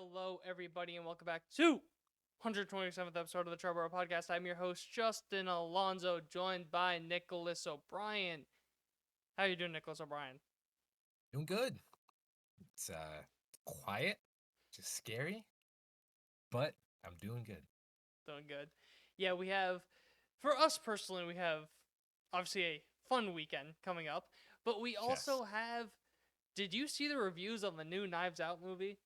Hello, everybody, and welcome back to 127th episode of the Triboro Podcast. I'm your host, Justin Alonso, joined by Nicholas O'Brien. How you doing, Nicholas O'Brien? Doing good. It's quiet, just scary, but I'm doing good. Doing good. Yeah, for us personally, we have obviously a fun weekend coming up, but we also Yes, have. Did you see the reviews on the new Knives Out movie?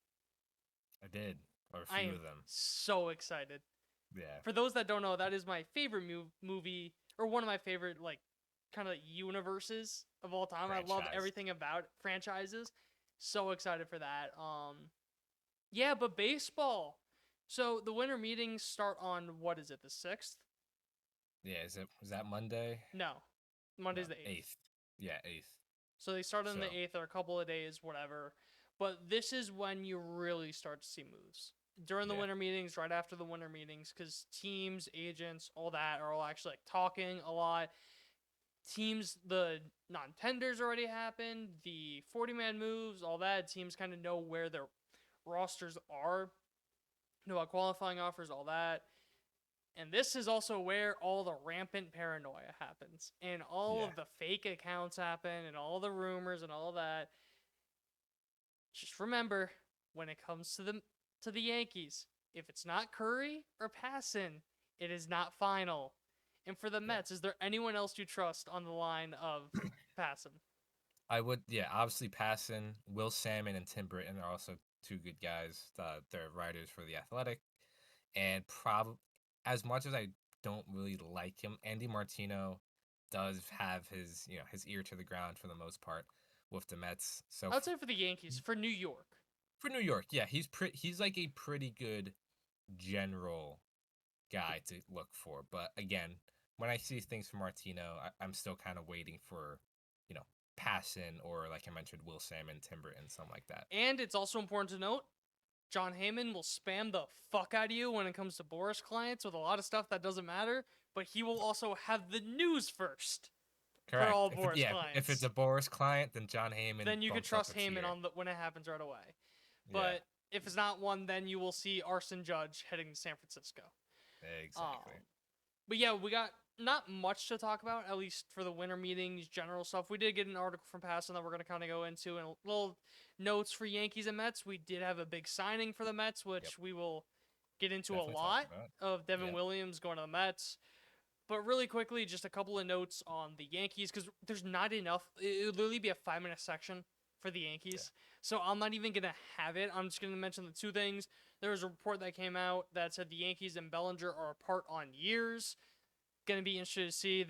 I did, or a I few am of them. so excited. Yeah, For those that don't know, that is my favorite movie, or one of my favorite, kind of universes of all time. I love franchise. everything about franchises. So excited for that. Yeah, but baseball. So the winter meetings start on, what is it, the 6th? Yeah, was that Monday? No, No, Monday's the 8th. 8th. Yeah, 8th. So they start on the So 8th or a couple of days, whatever. But this is when you really start to see moves. During the yeah, winter meetings, right after the winter meetings, because teams, agents, all that are all actually talking a lot. Teams, the non-tenders already happened, the 40-man moves, all that. Teams kind of know where their rosters are, know about qualifying offers, all that. And this is also where all the rampant paranoia happens, and all yeah. of the fake accounts happen, and all the rumors and all that. Just remember, when it comes to the Yankees, if it's not Curry or Passan, it is not final. And for the Yeah. Mets, is there anyone else you trust on the line of Passan? I would, yeah, obviously Passon, Will Salmon, and Tim Britton are also two good guys. They're writers for The Athletic. And probably, as much as I don't really like him, Andy Martino does have his ear to the ground for the most part with the Mets. So I would say for the Yankees, for New York. for New York, yeah, he's like a pretty good general guy to look for. But again, when I see things from Martino, I'm still kind of waiting for, you know, Passon or like I mentioned, Will Salmon, Timber, and something like that. And it's also important to note, John Heyman will spam the fuck out of you when it comes to Boris clients with a lot of stuff that doesn't matter, but he will also have the news first for Correct. all Boris If it's clients. a Boris client, then John Heyman Then you could bumps up trust a Heyman tier. on when it happens right away. Yeah, But if it's not one, then you will see Arson Judge heading to San Francisco. exactly. But yeah, we got not much to talk about, at least for the winter meetings, general stuff. We did get an article from Passon that we're going to kind of go into, and little notes for Yankees and Mets. We did have a big signing for the Mets, Yep. which we will get into a Definitely talk lot about. of Devin Yep. Williams going to the Mets. But really quickly, just a couple of notes on the Yankees, because there's not enough. It would literally be a 5-minute section for the Yankees. Yeah. So I'm not even going to have it. I'm just going to mention the two things. There was a report that came out that said the Yankees and Bellinger are apart on years. Going to be interested to see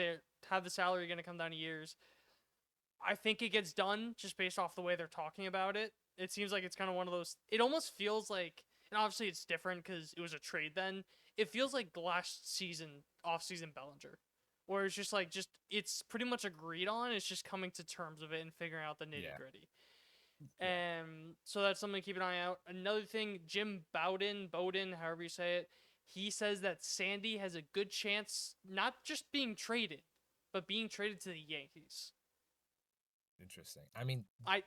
how the salary going to come down to years. I think it gets done just based off the way they're talking about it. It seems like it's kind of one of those. It almost feels like, and obviously it's different because it was a trade then. It feels like last season, off-season Bellinger, where it's just it's pretty much agreed on. It's just coming to terms of it and figuring out the nitty Yeah. gritty. Yeah. And so that's something to keep an eye out. Another thing, Jim Bowden, however you say it, he says that Sandy has a good chance not just being traded, but being traded to the Yankees. Interesting. I mean, I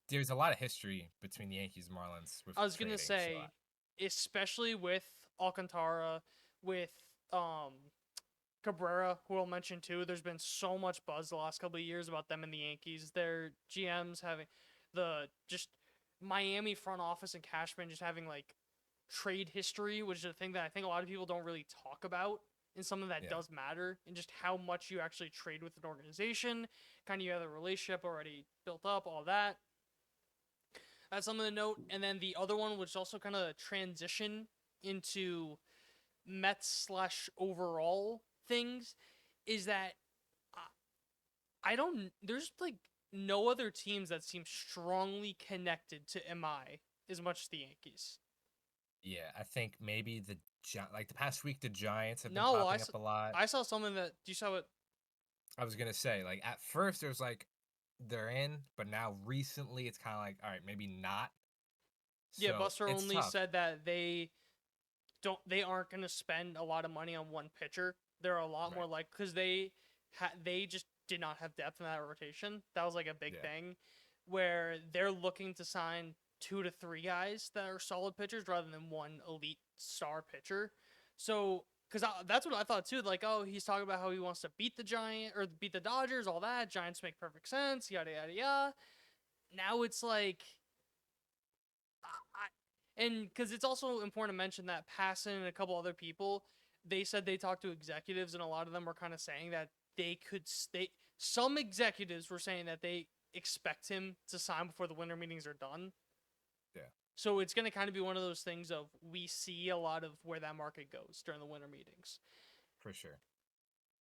there's a lot of history between the Yankees and Marlins with I was trading. gonna say, especially with Alcantara, with Cabrera, who I'll mention too. There's been so much buzz the last couple of years about them and the Yankees. Their GMs having the just Miami front office and Cashman just having like trade history, which is a thing that I think a lot of people don't really talk about, and something that Yeah. does matter, and just how much you actually trade with an organization. Kind of you have a relationship already built up, all that. That's something to note. And then the other one, which also kind of transition into Mets slash overall things, is that I don't. There's like no other teams that seem strongly connected to MI as much as the Yankees. Yeah, I think maybe like the past week the Giants have been No, popping up a lot. I saw something that you saw it. I was gonna say, like at first there's like they're in, but now recently it's kind of like, all right, maybe not. Yeah, So Buster it's only tough. said that they aren't going to spend a lot of money on one pitcher. They're a lot more Right. like because they just did not have depth in that rotation. That was like a big Yeah. thing, where they're looking to sign 2 to 3 guys that are solid pitchers rather than one elite star pitcher. So, because that's what I thought too. Like, oh, he's talking about how he wants to beat the Dodgers, all that. Giants make perfect sense, yada yada yada. Now it's like, and because it's also important to mention that Passan and a couple other people, they said they talked to executives, and a lot of them were kind of saying that they could. Some executives were saying that they expect him to sign before the winter meetings are done. Yeah. So it's going to kind of be one of those things of we see a lot of where that market goes during the winter meetings. For sure.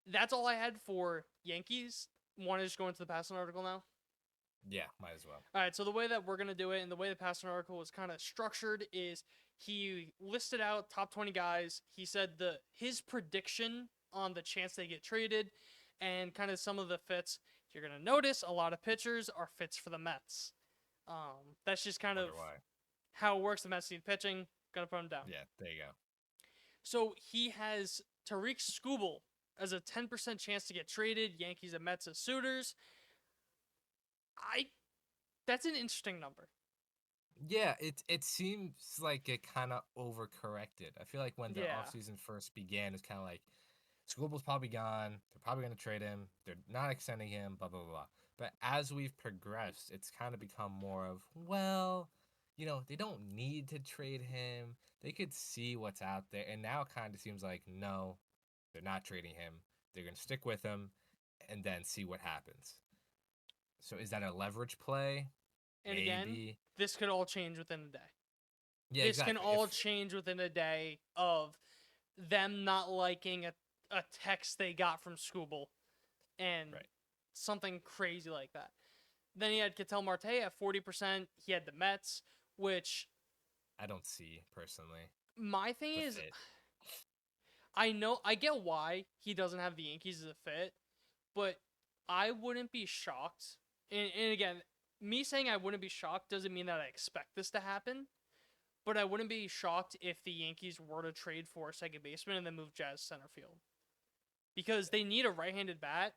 That's all I had for Yankees. Want to just go into the Passan article now? Yeah, might as well. All right, so the way that we're going to do it and the way the Passan article was kind of structured is he listed out top 20 guys. He said his prediction on the chance they get traded and kind of some of the fits. You're going to notice a lot of pitchers are fits for the Mets. That's just kind of how it works. The Mets need pitching. Going to put them down. Yeah, there you go. So he has Tariq Skubal as a 10% chance to get traded. Yankees and Mets as suitors. That's an interesting number. Yeah, it seems like it kind of overcorrected. I feel like when the offseason first began, it's kind of like Skubal's probably gone. They're probably going to trade him. They're not extending him, blah, blah, blah. But as we've progressed, it's kind of become more of, well, they don't need to trade him. They could see what's out there. And now it kind of seems like, no, they're not trading him. They're going to stick with him and then see what happens. So is that a leverage play? And Maybe. Again, this could all change within a day. Yeah, this can all change within a day of them not liking a text they got from Skubal and something crazy like that. Then he had Ketel Marte at 40%. He had the Mets, which I don't see personally. My thing is, I get why he doesn't have the Yankees as a fit, but I wouldn't be shocked. And again, me saying I wouldn't be shocked doesn't mean that I expect this to happen, but I wouldn't be shocked if the Yankees were to trade for a second baseman and then move Jazz center field. Because they need a right-handed bat.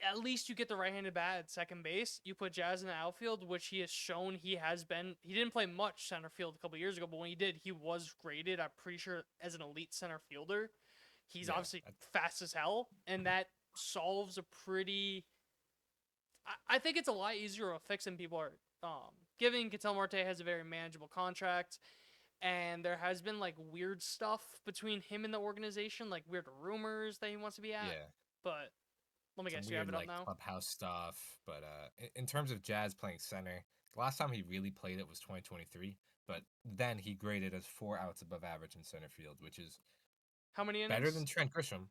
At least you get the right-handed bat at second base. You put Jazz in the outfield, which he has shown he has been. He didn't play much center field a couple years ago, but when he did, he was graded, I'm pretty sure, as an elite center fielder. He's obviously fast as hell, and that solves a pretty... I think it's a lot easier of a fix than people are giving. Ketel Marte has a very manageable contract, and there has been weird stuff between him and the organization, weird rumors that he wants to be at. Yeah. But let me guess, you have it up now? Clubhouse stuff. But in terms of Jazz playing center, the last time he really played it was 2023. But then he graded as 4 outs above average in center field, which is how many innings? Better than Trent Grisham.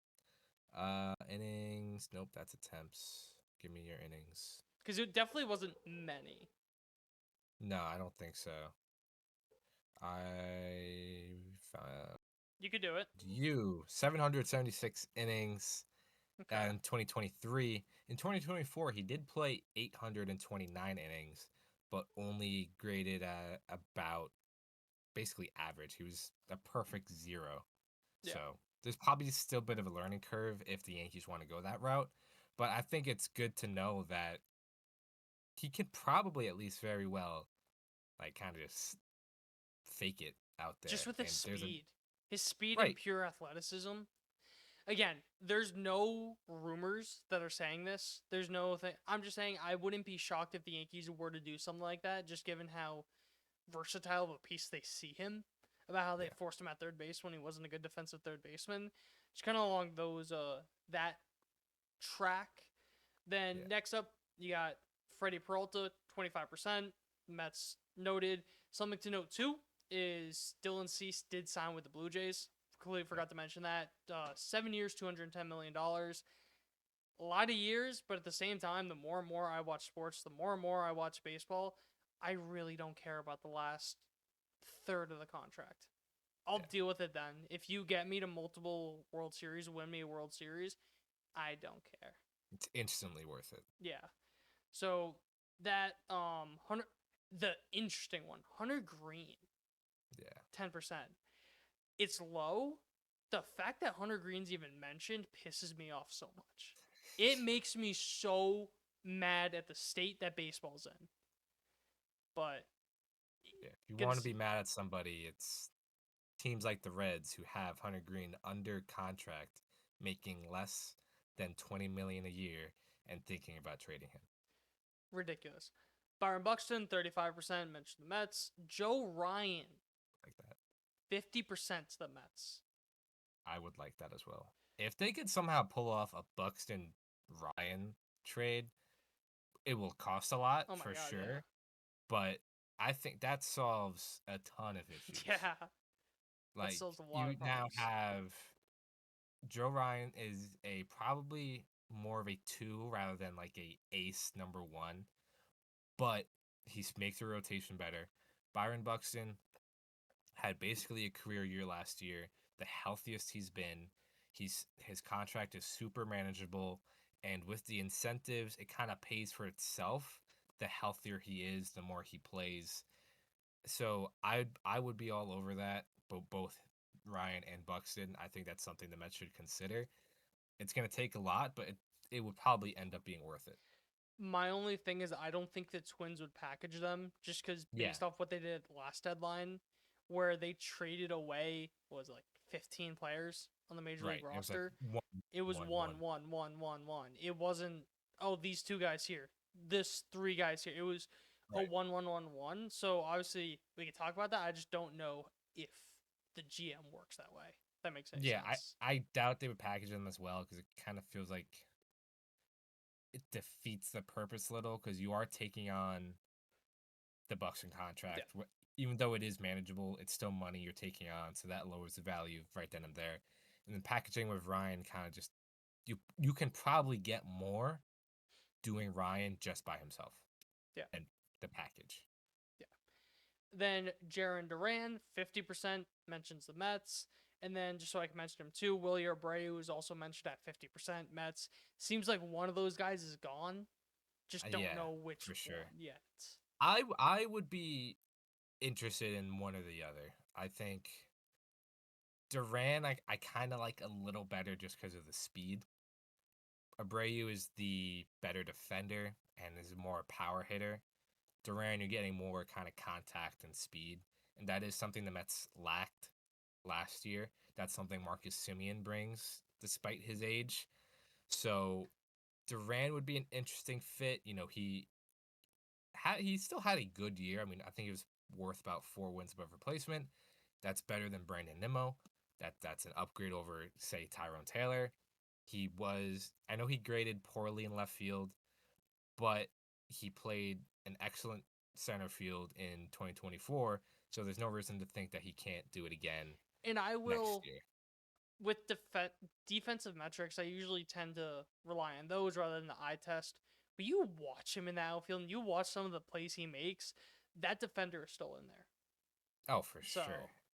Innings. Nope, that's attempts. Give me your innings. Because it definitely wasn't many. No, I don't think so. You could do it. 776 innings in 2023. In 2024, he did play 829 innings, but only graded at about basically average. He was a perfect 0. Yeah. So there's probably still a bit of a learning curve if the Yankees want to go that route. But I think it's good to know that he could probably at least very well, kind of just fake it out there. Just with his speed. His speed and pure athleticism. Again, there's no rumors that are saying this. There's no thing. I'm just saying I wouldn't be shocked if the Yankees were to do something like that, just given how versatile of a piece they see him, about how they forced him at third base when he wasn't a good defensive third baseman. Just kind of along those, that track. Then next up, you got Freddie Peralta, 25%. Mets noted. Something to note too is Dylan Cease did sign with the Blue Jays. Completely forgot to mention that. 7 years, $210 million. A lot of years, but at the same time, the more and more I watch sports, the more and more I watch baseball, I really don't care about the last third of the contract. I'll deal with it then. If you get me to multiple World Series, win me a World Series, I don't care. It's instantly worth it. Yeah. So that the interesting one, Hunter Green. Yeah. 10%. It's low. The fact that Hunter Green's even mentioned pisses me off so much. It makes me so mad at the state that baseball's in. But Yeah, if you Gonna want to see. be mad at somebody, it's teams like the Reds who have Hunter Green under contract, making less than 20 million a year, and thinking about trading him. Ridiculous. Byron Buxton, 35%, mentioned the Mets. Joe Ryan, Like that. 50% to the Mets. I would like that as well. If they could somehow pull off a Buxton Ryan trade, it will cost a lot Oh my for god, sure. But I think that solves a ton of issues. yeah. Yeah, that Like solves a lot you of now problems. have Joe Ryan is a probably more of a 2 rather than like a ace number 1, but he makes the rotation better. Byron Buxton had basically a career year last year, the healthiest he's been. His contract is super manageable, and with the incentives, it kind of pays for itself. The healthier he is, the more he plays. So I would be all over that. But both Ryan and Buxton, I think that's something the Mets should consider. It's gonna take a lot, but it would probably end up being worth it. My only thing is I don't think the Twins would package them just because Yeah, based off what they did at the last deadline, where they traded away what was it, like 15 players on the major league right. It was like roster. one, It was one, one, one. one, one, one, one. It wasn't these two guys here, this three guys here. It was Right. one, one, one, one. So obviously we can talk about that. I just don't know if the GM works that way. If that makes any Yeah, sense. I doubt they would package them as well because it kind of feels like it defeats the purpose a little because you are taking on the Buxton Yeah. contract. Even though it is manageable, it's still money you're taking on, so that lowers the value right then and there. And then packaging with Ryan kind of just you can probably get more doing Ryan just by himself Yeah. and the package. Yeah. Then Jaron Duran, 50% mentions the Mets. And then, just so I can mention him too, Willie Abreu is also mentioned at 50% Mets. Seems like one of those guys is gone. Just don't Yeah, know which for sure. one yet. I would be interested in one or the other. I think Duran I kind of like a little better just because of the speed. Abreu is the better defender and is more a power hitter. Duran, you're getting more kind of contact and speed, and that is something the Mets lacked last year. That's something Marcus Simeon brings, despite his age. So Duran would be an interesting fit. You know, he still had a good year. I mean, I think he was worth about 4 wins above replacement. That's better than Brandon Nimmo. That's an upgrade over, say, Tyrone Taylor. I know he graded poorly in left field, but he played an excellent center field in 2024. So there's no reason to think that he can't do it again And I next will, year. with defensive metrics, I usually tend to rely on those rather than the eye test. But you watch him in the outfield and you watch some of the plays he makes, that defender is still in there. Oh, for sure.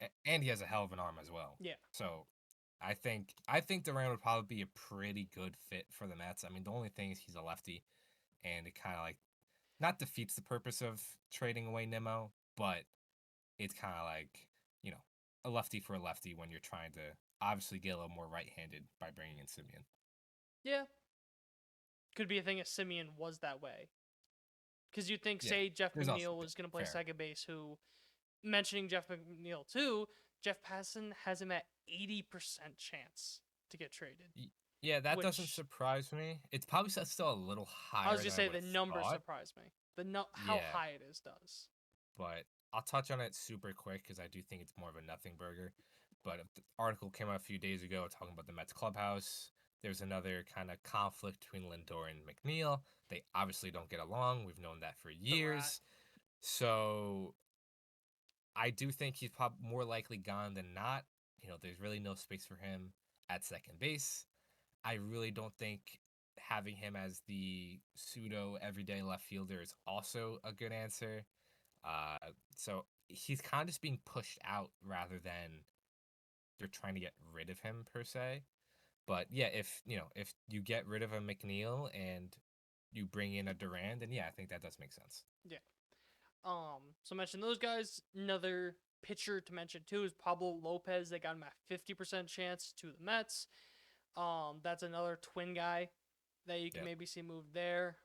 So, And he has a hell of an arm as well. yeah. So I think Duran would probably be a pretty good fit for the Mets. I mean, the only thing is he's a lefty, and it kind of like not defeats the purpose of trading away Nimmo, but it's kind of like, you know, a lefty for a lefty when you're trying to obviously get a little more right-handed by bringing in Simeon. Yeah. Could be a thing if Simeon was that way. Because you'd think, Yeah, say, Jeff there's also McNeil was going to play fair. second base, who, mentioning Jeff McNeil too, Jeff Passan has him at 80% chance to get traded. Yeah, that doesn't Which, surprise me. It's probably still a little I was higher going to than I say, would the have number thought. surprised me. How Yeah, high it is does. but I'll touch on it super quick because I do think it's more of a nothing burger. But the article came out a few days ago talking about the Mets clubhouse. There's another kind of conflict between Lindor and McNeil. They obviously don't get along. We've known that for The rat. years. So I do think he's probably more likely gone than not. You know, there's really no space for him at second base. I really don't think having him as the pseudo everyday left fielder is also a good answer. Uh, so he's kind of just being pushed out rather than they're trying to get rid of him per se. But yeah, if you get rid of a McNeil and you bring in a Duran, then yeah, I think that does make sense. Yeah. So mention those guys. Another pitcher to mention too is Pablo Lopez. They got him at 50% chance to the Mets. That's another twin guy that you can Yep. maybe see moved there.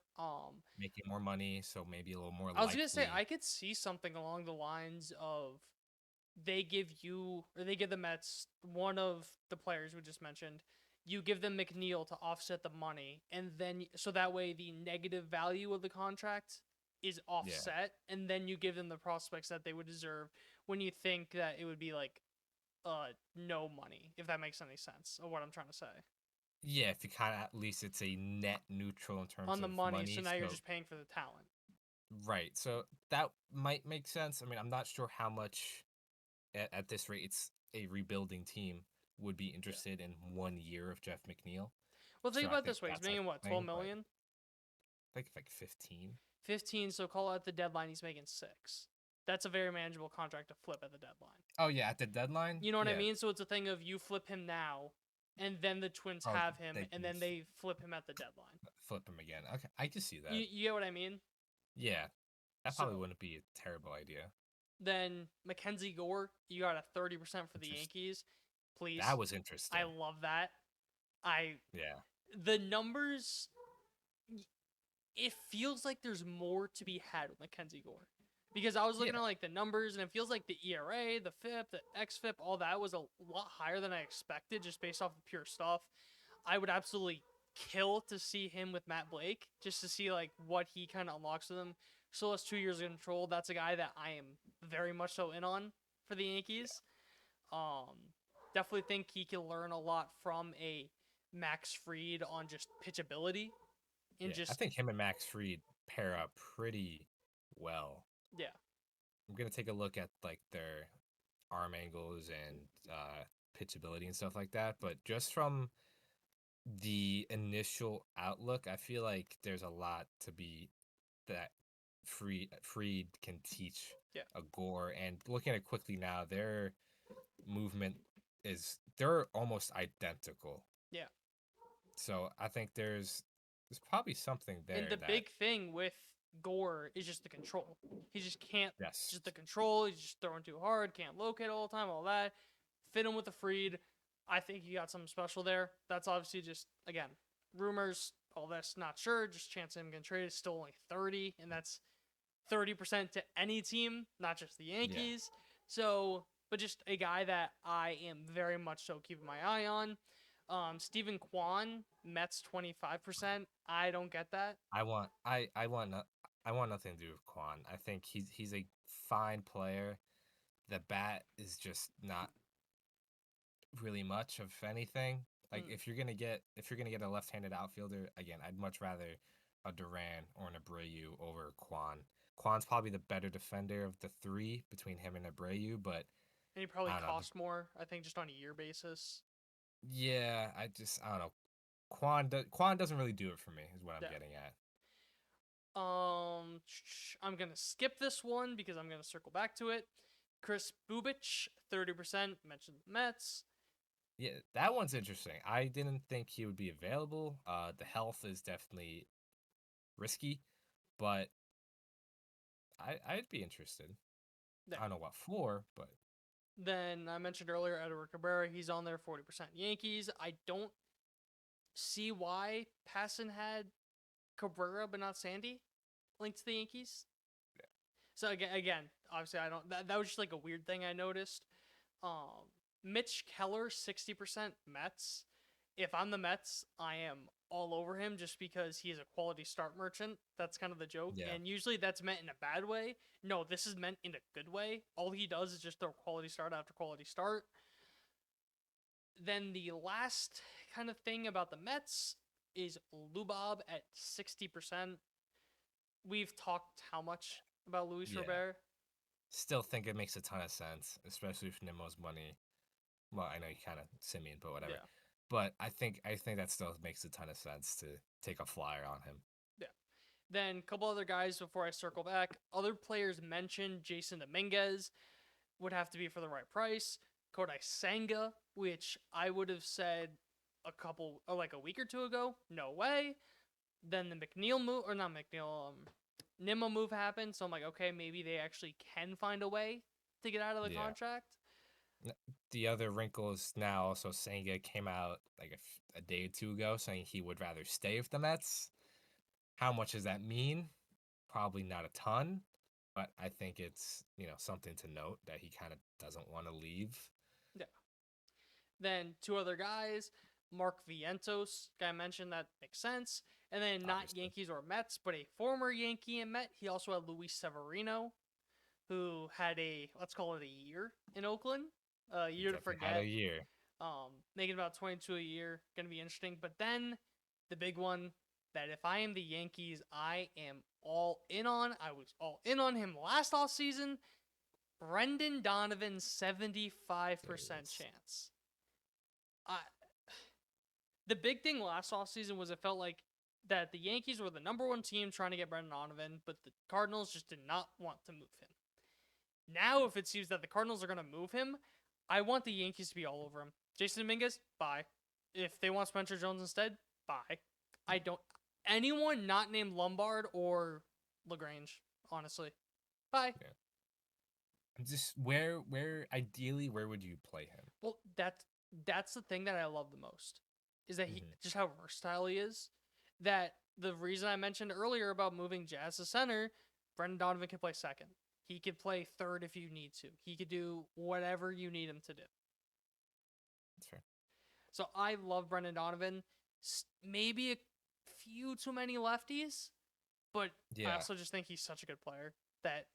Making more money, so maybe a little more I was gonna say I likely. could see something along the lines of they give you or they give the Mets one of the players we just mentioned. You give them McNeil to offset the money, and then so that way the negative value of the contract is Yeah. offset, and then you give them the prospects that they would deserve when you think that it would be like no money, if that makes any sense of what I'm trying to say. Yeah, if you kind of at least it's a net neutral in terms On the of money, so money. now you're So just paying for the talent. right, so that might make sense. I mean, I'm not sure how much at this rate it's a rebuilding team would be Yeah. interested in 1 year of Jeff McNeil. Well, think So I about it think this way: he's that's like making what, the 12 thing, but million? I think it's like 15. 15, so call out the deadline, he's making 6. That's a very manageable contract to flip at the deadline. Oh yeah, at the deadline, You know what I yeah. mean? So it's a thing of you flip him now, and then the Twins Oh, have him, they and can then they flip him at the deadline. flip him again. Okay, I can see that. You get what I mean? Yeah, that probably So wouldn't be a terrible idea. then Mackenzie Gore, you got a 30% for the Interest. Yankees. That Please. was I interesting. love that. I Yeah, the numbers it feels like there's more to be had with Mackenzie Gore. Because I was looking yeah, at like the numbers and it feels like the ERA, the FIP, the XFIP, all that was a lot higher than I expected just based off of pure stuff. I would absolutely kill to see him with Matt Blake just to see like what he kind of unlocks with him. So that's 2 years of control. That's a guy that I am very much so in on for the yeah, Yankees. Um, Definitely think he can learn a lot from a Max Fried on just pitchability and yeah. I just think him and Max Fried pair up pretty well. yeah. I'm gonna take a look at like their arm angles and pitchability and stuff like that. But just from the initial outlook, I feel like there's a lot to be that Freed can teach Yeah. a Gore. And looking at it quickly now, their movement they're almost identical. Yeah. So I think there's probably something And there the that big thing with Gore is just the control. He just can't yes, just the control, he's just throwing too hard, can't locate all the time, all that. Fit him with the Freed. I think you got something special there. That's obviously just again, rumors, all this, not sure. Just chance him getting traded is still only 30, and that's 30% to any team, not just the yeah. Yankees. So, but just a guy that I am very much so keeping my eye on. Stephen Kwan, Mets 25%. I don't get that. I want nothing to do with Quan. I think he's a fine player. The bat is just not really much of anything. Like Mm, if you're gonna get a left-handed outfielder, again, I'd much rather a Duran or an Abreu over Quan. Quan's probably the better defender of the three between him and Abreu, but and he probably I don't know. cost more, I think, just on a year basis. Yeah, I don't know. Quan doesn't really do it for me, is what I'm Yeah. getting at. I'm gonna skip this one because I'm gonna circle back to it. Chris Bubich, 30%. Mentioned the Mets. Yeah, that one's interesting. I didn't think he would be available. The health is definitely risky, but I'd be interested. Yeah. I don't know what for, but Then I mentioned earlier Edward Cabrera. He's on there, 40% Yankees. I don't see why Passan had Cabrera but not Sandy linked to the Yankees. So again, obviously I don't. That was just like a weird thing I noticed. Mitch Keller, 60% Mets. If I'm the Mets, I am all over him just because he is a quality start merchant. That's kind of the joke. yeah, And usually that's meant in a bad way. No, this is meant in a good way. All he does is just throw quality start after quality start. Then the last kind of thing about the Mets is Lubob at 60%. We've talked how much about Luis yeah. Robert? Still think it makes a ton of sense, especially for Nemo's money. Well, I know you kind of Simeon, but whatever. Yeah. But I think that still makes a ton of sense to take a flyer on him. Yeah. Then a couple other guys before I circle back. Other players mentioned Jason Dominguez would have to be for the right price. Kodai Senga, which I would have said like a week or two ago, no way. Then the McNeil move, or not McNeil, Nimmo move happened. So I'm like, okay, maybe they actually can find a way to get out of the Yeah. contract. The other wrinkle is now also Senga came out like a day or two ago saying he would rather stay with the Mets. How much does that mean? Probably not a ton, but I think it's, something to note that he kind of doesn't want to leave. Yeah. Then two other guys, Mark Vientos, guy I mentioned, that makes sense. And then not Obviously. Yankees or Mets, but a former Yankee and Met. He also had Luis Severino, who had let's call it a year in Oakland. A He year to definitely had a forget. year. Making about 22 a year. Going to be interesting. But then the big one that if I am the Yankees, I am all in on. I was all in on him last offseason. Brendan Donovan, 75% chance. I, the big thing last offseason was it felt like that the Yankees were the number one team trying to get Brendan Donovan, but the Cardinals just did not want to move him. Now, if it seems that the Cardinals are going to move him, I want the Yankees to be all over him. Jason Dominguez, bye. If they want Spencer Jones instead, bye. I don't. Anyone not named Lombard or LaGrange, honestly. Bye. Yeah. Just where ideally, where would you play him? Well, that's the thing that I love the most, is that he just how versatile he is. That the reason I mentioned earlier about moving Jazz to center, Brendan Donovan can play second. He could play third if you need to. He could do whatever you need him to do. That's fair. So I love Brendan Donovan. Maybe a few too many lefties, but I also just think he's such a good player that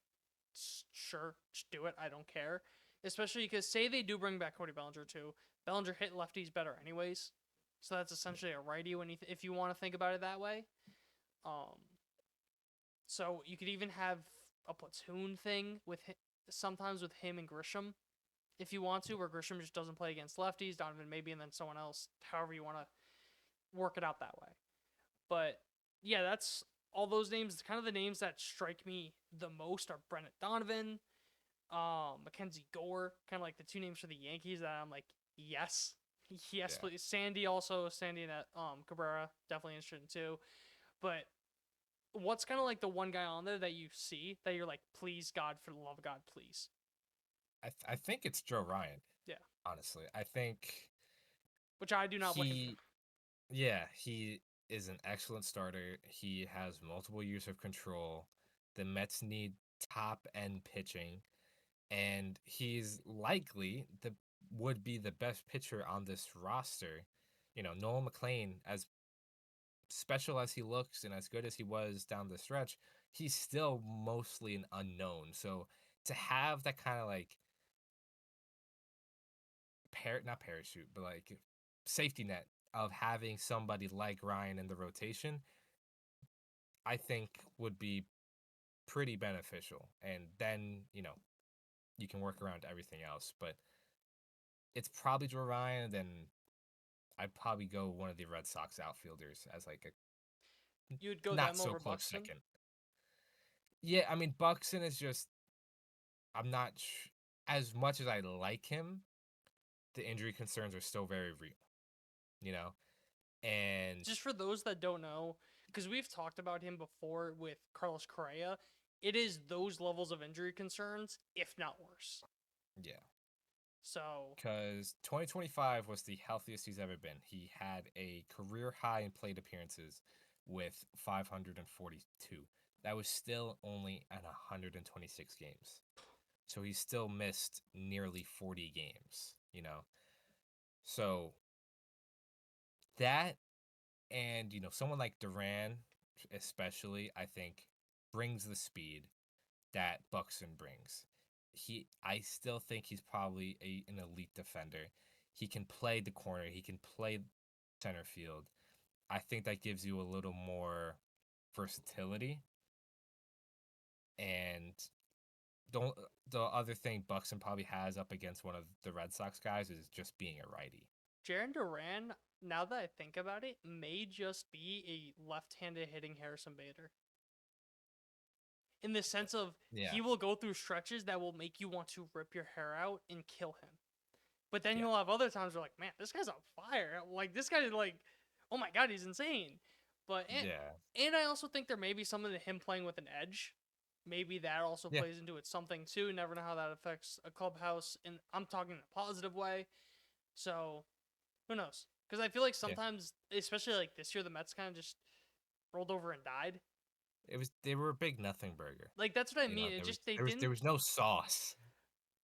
sure, just do it. I don't care. Especially because say they do bring back Cody Bellinger too. Bellinger hit lefties better anyways. So that's essentially a righty if you want to think about it that way. So you could even have a platoon thing sometimes with him and Grisham, if you want to, where Grisham just doesn't play against lefties, Donovan maybe, and then someone else, however you want to work it out that way. But yeah, that's all those names. Kind of the names that strike me the most are Brendan Donovan, Mackenzie Gore, kind of like the two names for the Yankees that I'm like, yes, please. Sandy and Cabrera, definitely interested in too. But what's kind of like the one guy on there that you see that you're like, please God, for the love of God, please? I think it's Joe Ryan. Yeah. Honestly, I think. Which I do not blame him. Yeah, he is an excellent starter. He has multiple years of control. The Mets need top end pitching, and he's likely would be the best pitcher on this roster. Nolan McLean, as special as he looks and as good as he was down the stretch, he's still mostly an unknown. So to have that kind of like not parachute, but like safety net of having somebody like Ryan in the rotation, I think would be pretty beneficial. And then, you can work around everything else. But it's probably Joe Ryan, then I'd probably go one of the Red Sox outfielders as like a You would go not them so over close Buxton? second. Yeah, I mean Buxton is just I'm not as much as I like him, the injury concerns are still very real. And just for those that don't know, because we've talked about him before with Carlos Correa, it is those levels of injury concerns, if not worse. Yeah. So, because 2025 was the healthiest he's ever been. He had a career high in plate appearances with 542. That was still only at 126 games. So he still missed nearly 40 games. So that and, someone like Duran, especially, I think, brings the speed that Buxton brings. I still think he's probably an elite defender. He can play the corner. He can play center field. I think that gives you a little more versatility. And the other thing Buxton probably has up against one of the Red Sox guys is just being a righty. Jarren Duran, now that I think about it, may just be a left-handed hitting Harrison Bader. In the sense of he will go through stretches that will make you want to rip your hair out and kill him. But then you'll have other times where like, man, this guy's on fire. Like this guy is like, oh my God, he's insane. But and I also think there may be something to him playing with an edge. Maybe that also plays into it something too. Never know how that affects a clubhouse, and I'm talking in a positive way. So who knows? Because I feel like sometimes, especially like this year, the Mets kind of just rolled over and died. They were a big nothing burger. Like, that's what I You mean. know, It there was just, they there was there didn't. was no sauce.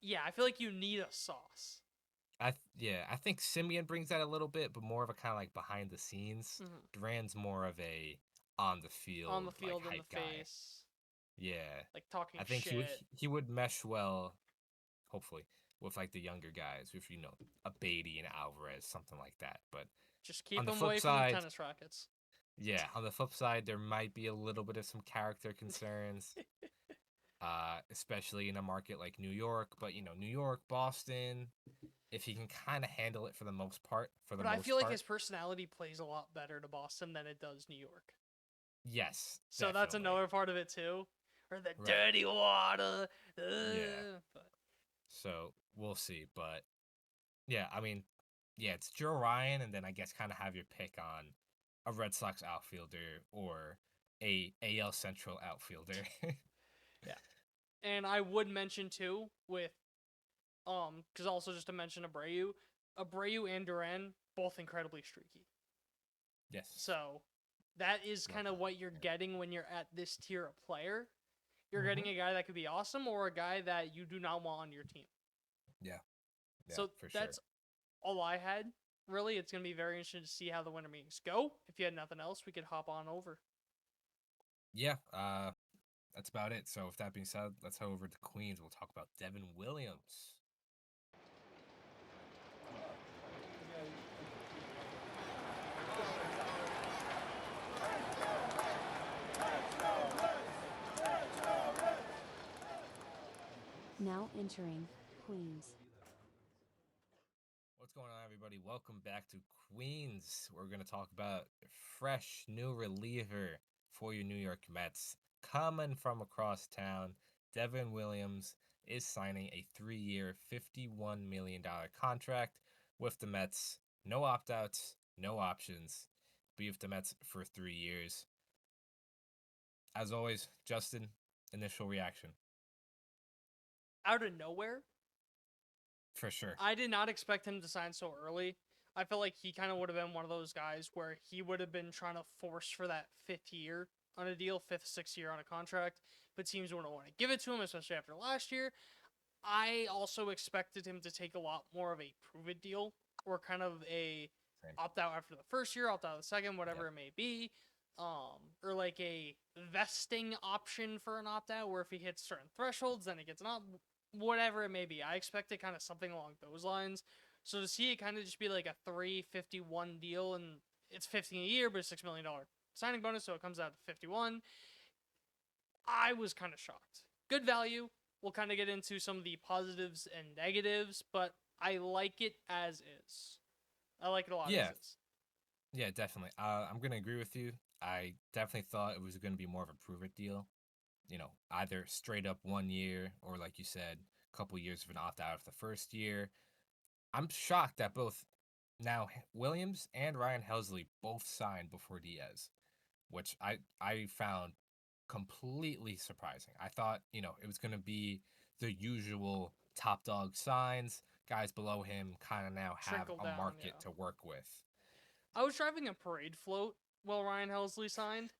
Yeah, I feel like you need a sauce. I think Simeon brings that a little bit, but more of a kind of like behind the scenes. Mm-hmm. Duran's more of a on the On the field like field, in the hype guy. face, Yeah, like talking I think shit. he would mesh well, hopefully, with like the younger guys, with a Beatty and Alvarez, something like that. But Just on keep the him flip away from the side, tennis rackets. yeah, on the flip side, there might be a little bit of some character concerns, especially in a market like New York. But New York, Boston, if he can kind of handle it for the most part, But I feel like his personality plays a lot better to Boston than it does New York. yes, So that's definitely, another part of it too. Or the right, dirty water. yeah. But So we'll see, but yeah, I mean, yeah, it's Joe Ryan, and then I guess kind of have your pick on a Red Sox outfielder or a AL Central outfielder. yeah. And I would mention too with because also just to mention Abreu and Duran both incredibly streaky. Yes. So that is Love kind of that. what you're getting when you're at this tier of player. You're getting Mhm. a guy that could be awesome or a guy that you do not want on your team. Yeah, yeah, So for sure. that's all I had. Really, it's going to be very interesting to see how the winter meetings go. If you had nothing else, we could hop on over. Yeah, that's about it. So with that being said, let's head over to Queens. We'll talk about Devin Williams. Now entering Queens. What's going on, everybody? Welcome back to Queens. We're going to talk about a fresh new reliever for your New York Mets. Coming from across town, Devin Williams is signing a 3-year, $51 million contract with the Mets. No opt-outs, no options. Be with the Mets for 3 years. As always, Justin, initial reaction. Out of nowhere, For sure. I did not expect him to sign so early. I feel like he kind of would have been one of those guys where he would have been trying to force for that 5th year on a deal, 5th, 6th year on a contract, but teams wouldn't want to give it to him, especially after last year. I also expected him to take a lot more of a prove it deal or kind of a Same. opt out after the first year, opt out the second, whatever Yep. it may be. Or like a vesting option for an opt out where if he hits certain thresholds, then he gets an opt, whatever it may be. I expected kind of something along those lines. So to see it kind of just be like a 351 deal and it's 15 a year, but a $6 million signing bonus, so it comes out to 51. I was kind of shocked. Good value. We'll kind of get into some of the positives and negatives, but I like it as is. I like it a lot Yeah. as is. Yeah, definitely. I'm gonna agree with you. I definitely thought it was gonna be more of a prove it deal. Either straight up 1 year or, like you said, a couple years of an opt out of the first year. I'm shocked that both now Williams and Ryan Helsley both signed before Diaz, which I found completely surprising. I thought it was gonna be the usual top dog signs. Guys below him kind of now have Trickle a down, market yeah. to work with. I was driving a parade float while Ryan Helsley signed.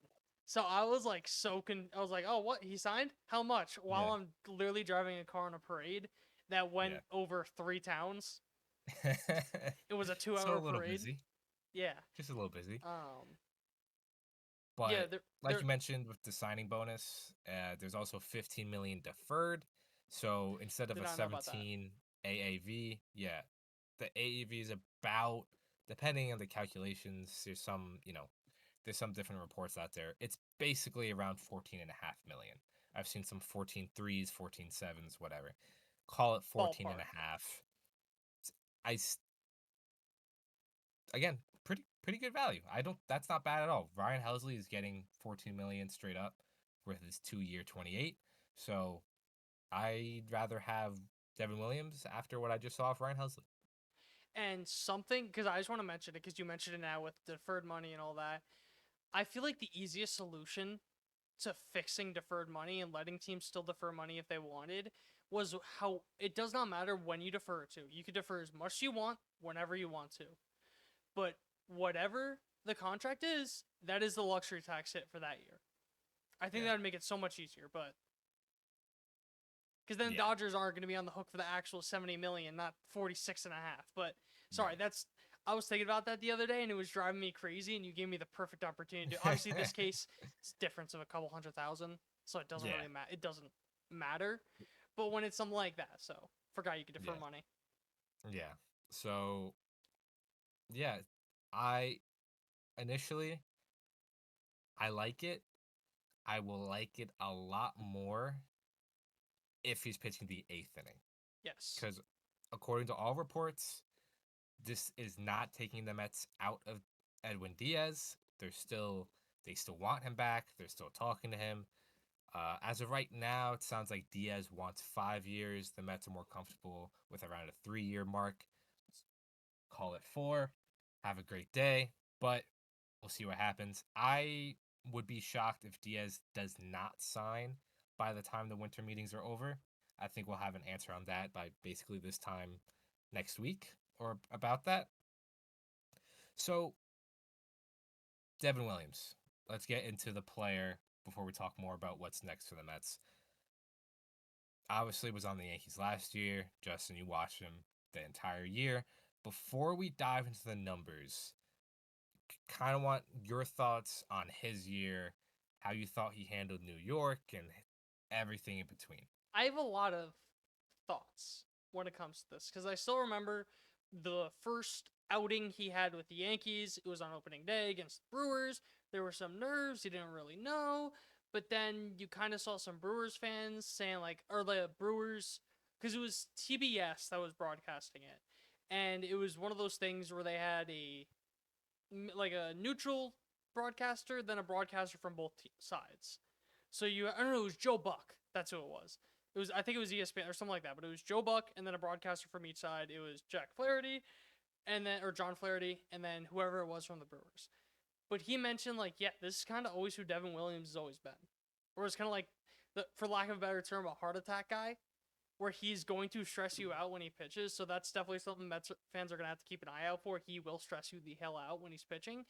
So I was like I was like, oh, what? He signed? How much? While Yeah. I'm literally driving a car on a parade that went Yeah. over 3 towns. It was a 2-hour So a little parade. busy. Yeah. Just a little busy. Yeah, But like you mentioned with the signing bonus, there's also 15 million deferred. So instead of did a not know about that. 17 AAV, yeah, the AAV is about, depending on the calculations, there's some different reports out there. It's basically around 14.5 million. I've seen some 14 threes, 14 sevens, whatever. Call it 14 and Ballpark. a half. I again, pretty good value. That's not bad at all. Ryan Helsley is getting 14 million straight up with his 2-year 28. So I'd rather have Devin Williams after what I just saw of Ryan Helsley. And something, because I just want to mention it, because you mentioned it now with deferred money and all that. I feel like the easiest solution to fixing deferred money and letting teams still defer money if they wanted was how it does not matter when you defer it to. You can defer as much as you want, whenever you want to. But whatever the contract is, that is the luxury tax hit for that year. I think that would make it so much easier, but because then Dodgers aren't going to be on the hook for the actual 70 million, not 46 and a half. But sorry, I was thinking about that the other day, and it was driving me crazy. And you gave me the perfect opportunity. Obviously, this case, it's a difference of a couple $100,000, so it doesn't really matter. It doesn't matter. But when it's something like that, so forgot you could defer money. Yeah. So, yeah, I initially I like it. I will like it a lot more if he's pitching the 8th inning. Yes. Because according to all reports, this is not taking the Mets out of Edwin Diaz. They still want him back. They're still talking to him. As of right now, it sounds like Diaz wants 5 years. The Mets are more comfortable with around a 3-year mark. Call it 4. Have a great day. But we'll see what happens. I would be shocked if Diaz does not sign by the time the winter meetings are over. I think we'll have an answer on that by basically this time next week or about that. So, Devin Williams. Let's get into the player before we talk more about what's next for the Mets. Obviously was on the Yankees last year. Justin, you watched him the entire year. Before we dive into the numbers, kind of want your thoughts on his year, how you thought he handled New York, and everything in between. I have a lot of thoughts when it comes to this because I still remember the first outing he had with the Yankees. It was on opening day against the Brewers. There were some nerves. He didn't really know. But then you kind of saw some Brewers fans saying, or the Brewers, because it was TBS that was broadcasting it. And it was one of those things where they had a neutral broadcaster, then a broadcaster from both sides. So I don't know, it was Joe Buck. That's who it was. I think it was ESPN or something like that, but it was Joe Buck and then a broadcaster from each side. It was Jack Flaherty or John Flaherty, and then whoever it was from the Brewers. But he mentioned, this is kind of always who Devin Williams has always been. Or it's kind of like, for lack of a better term, a heart attack guy, where he's going to stress you out when he pitches. So that's definitely something Mets fans are going to have to keep an eye out for. He will stress you the hell out when he's pitching,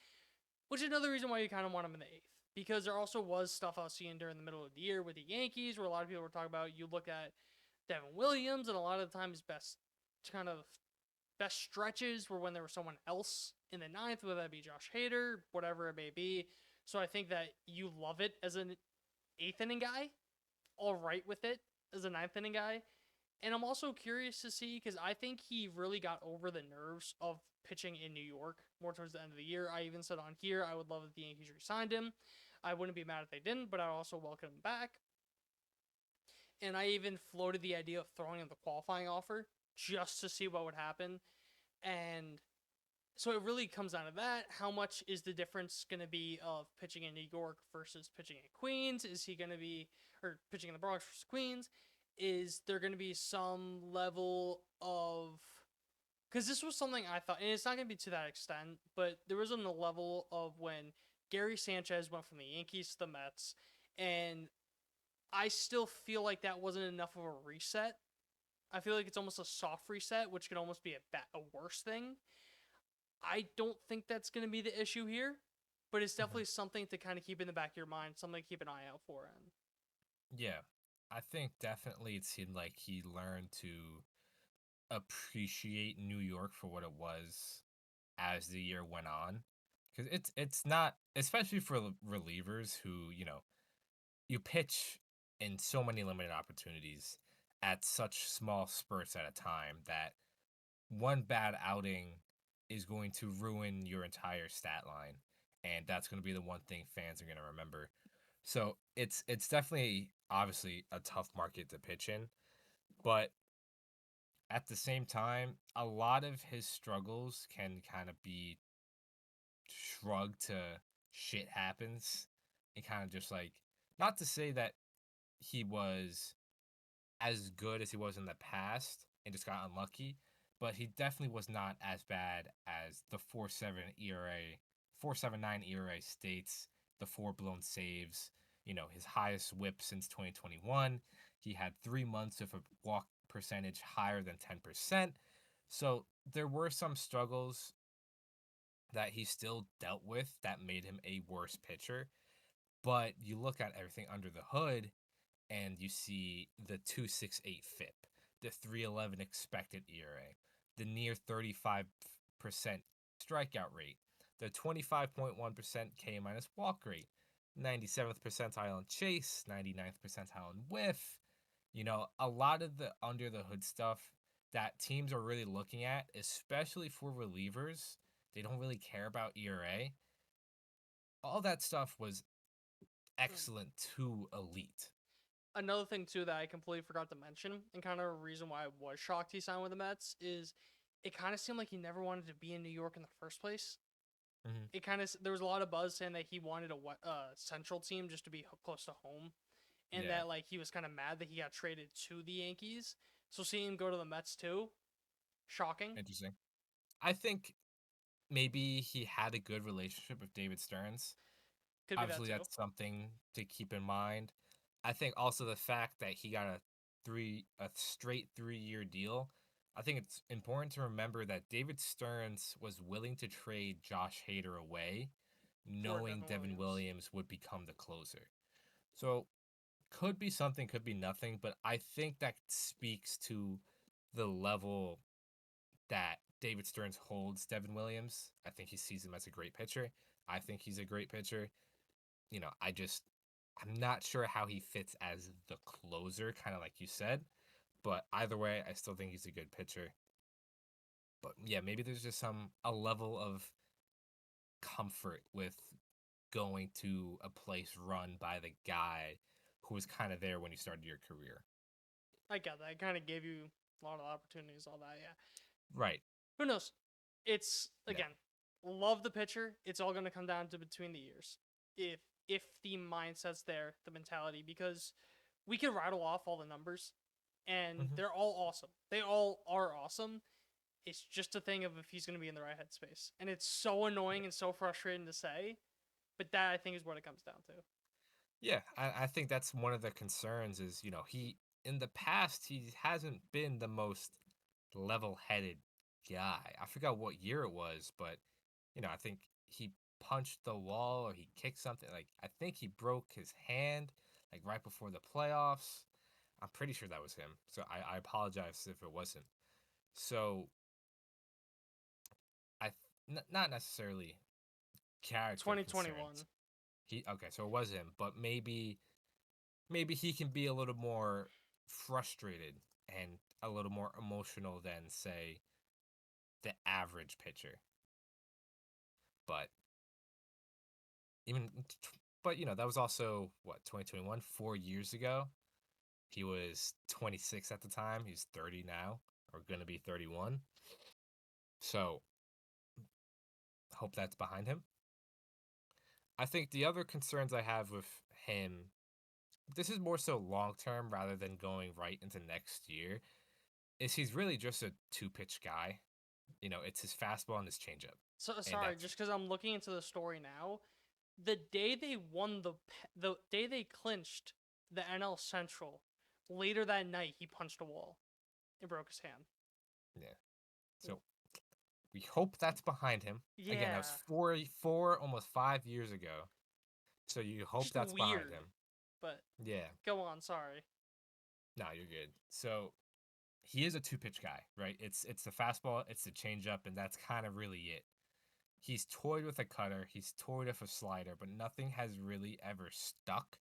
which is another reason why you kind of want him in the 8th. Because there also was stuff I was seeing during the middle of the year with the Yankees where a lot of people were talking about, you look at Devin Williams, and a lot of the time his best stretches were when there was someone else in the 9th, whether that be Josh Hader, whatever it may be. So I think that you love it as an 8th inning guy, all right with it as a 9th inning guy. And I'm also curious to see, because I think he really got over the nerves of pitching in New York more towards the end of the year. I even said on here, I would love if the Yankees re-signed him. I wouldn't be mad if they didn't, but I'd also welcome him back. And I even floated the idea of throwing him the qualifying offer just to see what would happen. And so it really comes down to that. How much is the difference going to be of pitching in New York versus pitching in Queens? Is he going to be, or pitching in the Bronx versus Queens? Is there going to be some level of, because this was something I thought, and it's not going to be to that extent, but there was a level of when Gary Sanchez went from the Yankees to the Mets, and I still feel like that wasn't enough of a reset. I feel like it's almost a soft reset, which could almost be a worse thing. I don't think that's going to be the issue here, but it's definitely something to kind of keep in the back of your mind, something to keep an eye out for. Yeah, I think definitely it seemed like he learned to appreciate New York for what it was as the year went on. Because it's not, especially for relievers who, you pitch in so many limited opportunities at such small spurts at a time that one bad outing is going to ruin your entire stat line, and that's going to be the one thing fans are going to remember. So it's definitely obviously a tough market to pitch in, but at the same time, a lot of his struggles can kind of be shrugged to shit happens, and kind of just like, not to say that he was as good as he was in the past and just got unlucky, but he definitely was not as bad as the 4.79 ERA states, the 4 blown saves, his highest whip since 2021. He had 3 months of a walk percentage higher than 10%. So there were some struggles that he still dealt with that made him a worse pitcher. But you look at everything under the hood and you see the 2.68 FIP, the 3.11 expected ERA, the near 35% strikeout rate, the 25.1% K minus walk rate, 97th percentile in chase, 99th percentile in whiff. You know, a lot of the under the hood stuff that teams are really looking at, especially for relievers, they don't really care about ERA. All that stuff was excellent to elite. Another thing too that I completely forgot to mention, and kind of a reason why I was shocked he signed with the Mets, is it kind of seemed like he never wanted to be in New York in the first place. Mm-hmm. It kind of there was a lot of buzz saying that he wanted a central team just to be close to home, and Yeah. that like he was kind of mad that he got traded to the Yankees. So seeing him go to the Mets too, shocking. Interesting. I think maybe he had a good relationship with David Stearns. Could be that Obviously, too. that's something to keep in mind. I think also the fact that he got a straight 3-year deal. I think it's important to remember that David Stearns was willing to trade Josh Hader away, For knowing Devin Devin Williams. Williams would become the closer. So could be something, could be nothing, but I think that speaks to the level that David Stearns holds Devin Williams. I think he sees him as a great pitcher. I think he's a great pitcher. You know, I'm not sure how he fits as the closer, kind of like you said, but either way, I still think he's a good pitcher. But yeah, maybe there's just a level of comfort with going to a place run by the guy who was kind of there when you started your career. I get that. It kind of gave you a lot of opportunities, all that. Yeah. Right. Who knows? It's Yeah. again, love the pitcher. It's all going to come down to between the years. If the mindset's there, the mentality, because we could rattle off all the numbers, and Mhm. they're all awesome. They all are awesome. It's just a thing of if he's going to be in the right headspace, and it's so annoying and so frustrating to say, but that I think is what it comes down to. Yeah, I think that's one of the concerns is, you know, he in the past he hasn't been the most level-headed guy. I forgot what year it was, but you know, I think he punched the wall or he kicked something. Like I think he broke his hand like right before the playoffs. I'm pretty sure that was him. So I apologize if it wasn't. So not necessarily character 2021. concerns. He okay, so it was him, but maybe he can be a little more frustrated and a little more emotional than say the average pitcher. But even but you know, that was also what 2021, 4 years ago. He was 26 at the time. He's 30 now or going to be 31. So, hope that's behind him. I think the other concerns I have with him, this is more so long term rather than going right into next year, is he's really just a two-pitch guy. You know, it's his fastball and his changeup. So And sorry, that's just because I'm looking into the story now, the day they won the day they clinched the NL Central, later that night he punched a wall and broke his hand. yeah. So we hope that's behind him. Again, that Yeah, was almost 5 years ago. So you hope just that's behind weird. him. But Yeah. go on, sorry. No, you're good. So he is a two-pitch guy, right? It's the fastball, it's the changeup, and that's kind of really it. He's toyed with a cutter, he's toyed with a slider, but nothing has really ever stuck.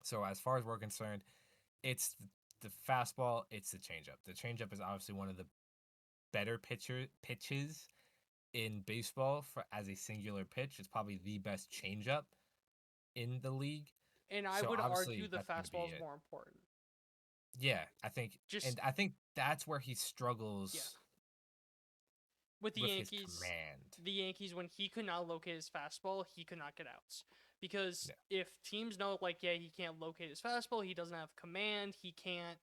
So as far as we're concerned, it's the fastball, it's the changeup. The changeup is obviously one of the better pitches in baseball for as a singular pitch. It's probably the best changeup in the league. And I So would argue obviously the that's going to be fastball is it. more important. Yeah, I think, Just and I think that's where he yeah, struggles with with his command. The Yankees when he could not locate his fastball, he could not get outs. Because Yeah, if teams know like yeah, he can't locate his fastball, he doesn't have command, he can't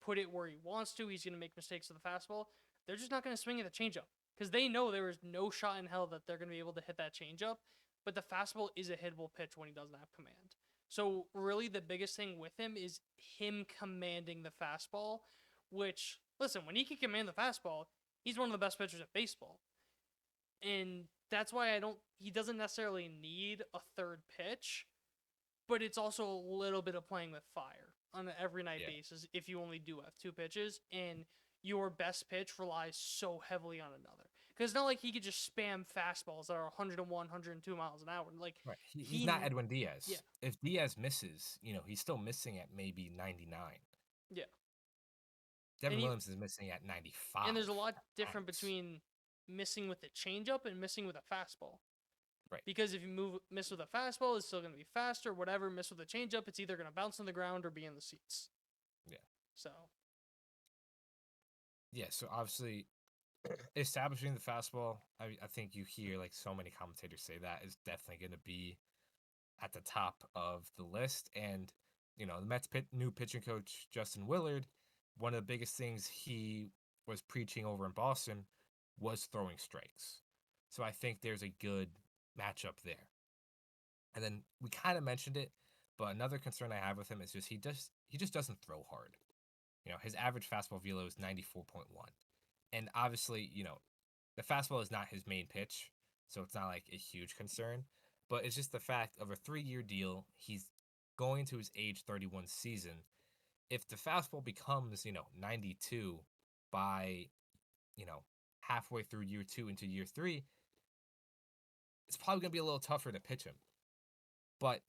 put it where he wants to, he's going to make mistakes with the fastball. They're just not going to swing at the changeup because they know there is no shot in hell that they're going to be able to hit that changeup, but the fastball is a hittable pitch when he doesn't have command. So really the biggest thing with him is him commanding the fastball, which listen, when he can command the fastball, he's one of the best pitchers at baseball. And that's why he doesn't necessarily need a third pitch, but it's also a little bit of playing with fire on an every night basis if you only do have two pitches and your best pitch relies so heavily on another. Because it's not like he could just spam fastballs that are 101, 102 miles an hour. Like, Right. He's not Edwin Diaz. Yeah. If Diaz misses, he's still missing at maybe 99. Yeah. Devin Williams is missing at 95. And there's a lot different between missing with a changeup and missing with a fastball. Right. Because if you miss with a fastball, it's still going to be faster. Whatever, miss with a changeup, it's either going to bounce on the ground or be in the seats. Yeah. So. Yeah, so obviously establishing the fastball, I think you hear like so many commentators say that is definitely going to be at the top of the list. And, the Mets new pitching coach, Justin Willard, one of the biggest things he was preaching over in Boston was throwing strikes. So I think there's a good matchup there. And then we kind of mentioned it, but another concern I have with him is he just doesn't throw hard. His average fastball velo is 94.1. And obviously, the fastball is not his main pitch, so it's not like a huge concern. But it's just the fact of a 3-year deal. He's going to his age 31 season. If the fastball becomes, 92 by, halfway through year 2 into year 3, it's probably going to be a little tougher to pitch him. But,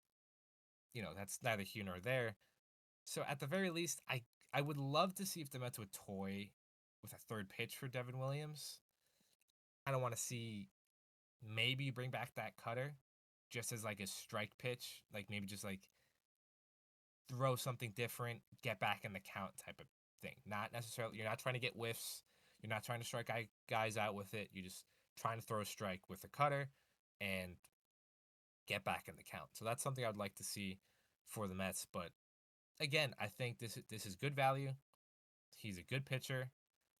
that's neither here nor there. So at the very least, I would love to see if the Mets would toy with a third pitch for Devin Williams. I don't want to see maybe bring back that cutter just as like a strike pitch, like maybe just like throw something different, get back in the count type of thing. Not necessarily, you're not trying to get whiffs. You're not trying to strike guys out with it. You're just trying to throw a strike with a cutter and get back in the count. So that's something I'd like to see for the Mets. But again, I think this is good value. He's a good pitcher.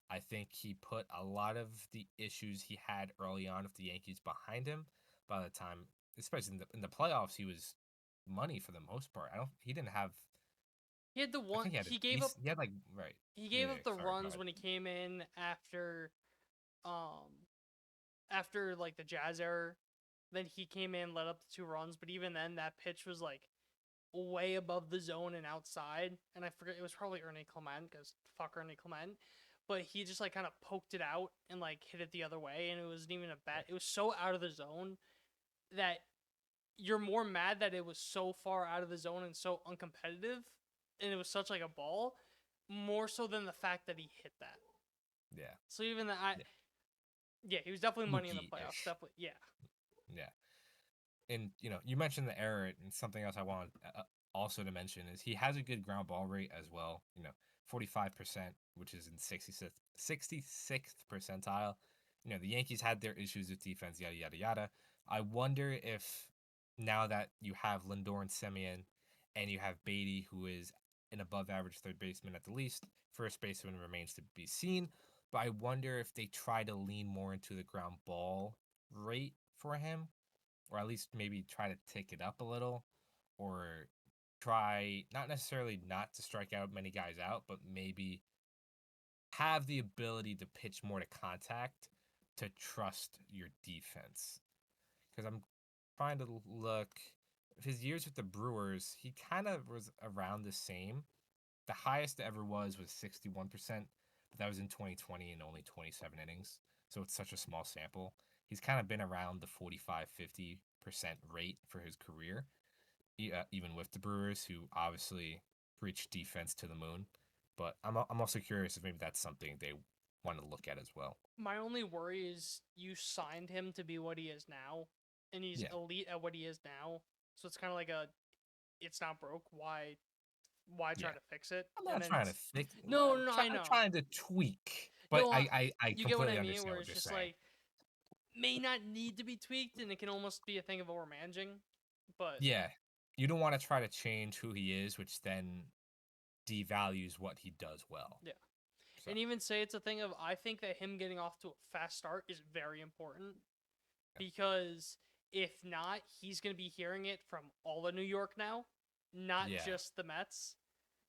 I think he put a lot of the issues he had early on with the Yankees behind him. By the time, especially in the playoffs, he was money for the most part. He didn't have. He had the one. He gave up. He had like right. He gave up the runs when he came in after like the Jazz error. Then he came in, let up the 2 runs, but even then, that pitch was like way above the zone and outside. And I forget, it was probably Ernie Clement, because fuck Ernie Clement. But he just like kind of poked it out and like hit it the other way, and it wasn't even a bat. It was so out of the zone that you're more mad that it was so far out of the zone and so uncompetitive, and it was such like a ball, more so than the fact that he hit that. Yeah. So even that, he was definitely money in the playoffs. Definitely, yeah. Yeah. And you mentioned the error, and something else I wanted also to mention is he has a good ground ball rate as well. 45%, which is in 66th percentile. The Yankees had their issues with defense, yada, yada, yada. I wonder if now that you have Lindor and Semien and you have Beatty, who is an above average third baseman at the least, first baseman remains to be seen. But I wonder if they try to lean more into the ground ball rate for him, or at least maybe try to tick it up a little, or try not necessarily not to strike out many guys out, but maybe have the ability to pitch more to contact to trust your defense. Because I'm trying to look, his years with the Brewers, he kind of was around the same. The highest it ever was 61%, but that was in 2020 and only 27 innings. So it's such a small sample. He's kind of been around the 45-50% rate for his career. Even with the Brewers, who obviously preach defense to the moon. But I'm also curious if maybe that's something they want to look at as well. My only worry is you signed him to be what he is now, and he's elite at what he is now. So it's kind of like it's not broke. Why try to fix it? I'm not trying to fix it. No, I know. I'm trying to tweak. But no, I you completely get what I mean, understand where what it's you're just saying. like may not need to be tweaked, and it can almost be a thing of overmanaging. But yeah, you don't want to try to change who he is, which then devalues what he does well. Yeah. So. And even say it's a thing of, I think that him getting off to a fast start is very important, because if not, he's going to be hearing it from all of New York now, not just the Mets.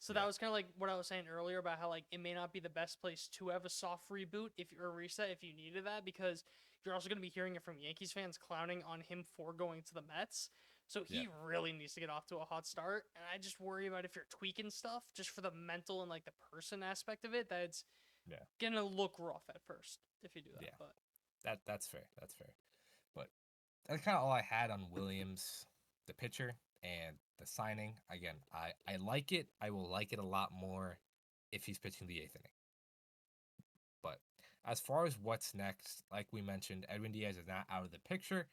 So Yeah. that was kind of like what I was saying earlier about how like it may not be the best place to have a soft reboot or reset if you needed that, because you're also going to be hearing it from Yankees fans clowning on him for going to the Mets. So he really needs to get off to a hot start, and I just worry about if you're tweaking stuff just for the mental and like the person aspect of it, that it's gonna look rough at first if you do that. Yeah. But That's fair. That's fair. But that's kind of all I had on Williams, the pitcher, and the signing. Again, I like it. I will like it a lot more if he's pitching the eighth inning. But as far as what's next, like we mentioned, Edwin Diaz is not out of the picture.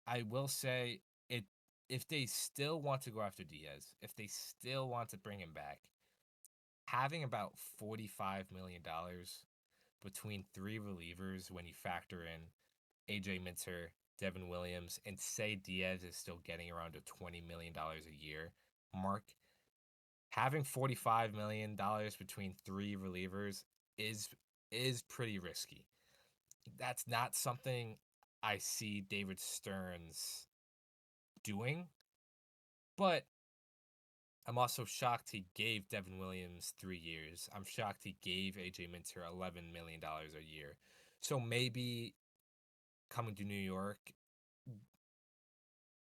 I will say it if they still want to go after Diaz, if they still want to bring him back, having about $45 million between three relievers when you factor in AJ Minter, Devin Williams, and say Diaz is still getting around a $20 million a year mark, having $45 million between three relievers is pretty risky. That's not something I see David Stearns doing, but I'm also shocked he gave Devin Williams 3 years. I'm shocked he gave AJ Minter $11 million a year. So maybe coming to New York